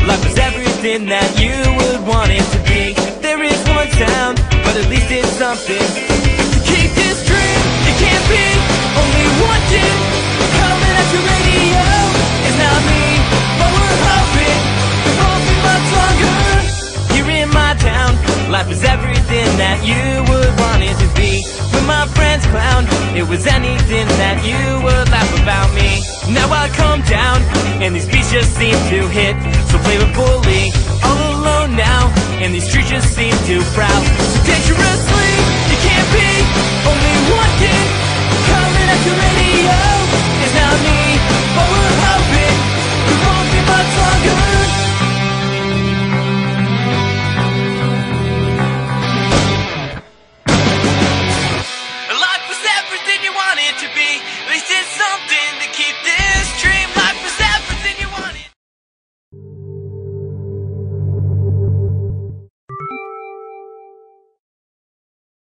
Life is everything that you would want it to be. There is one sound, but at least it's something to keep this dream. It can't be only one thing coming at your radio. It's not me, but we're hoping it won't be much longer. Here in my town, life is everything that you would want it to be. When my friends clown, it was anything that you would laugh about me. Now I come down, and these beats just seem to hit so flavorfully. All alone now, and these streets just seem too proud. So dangerously, you can't be only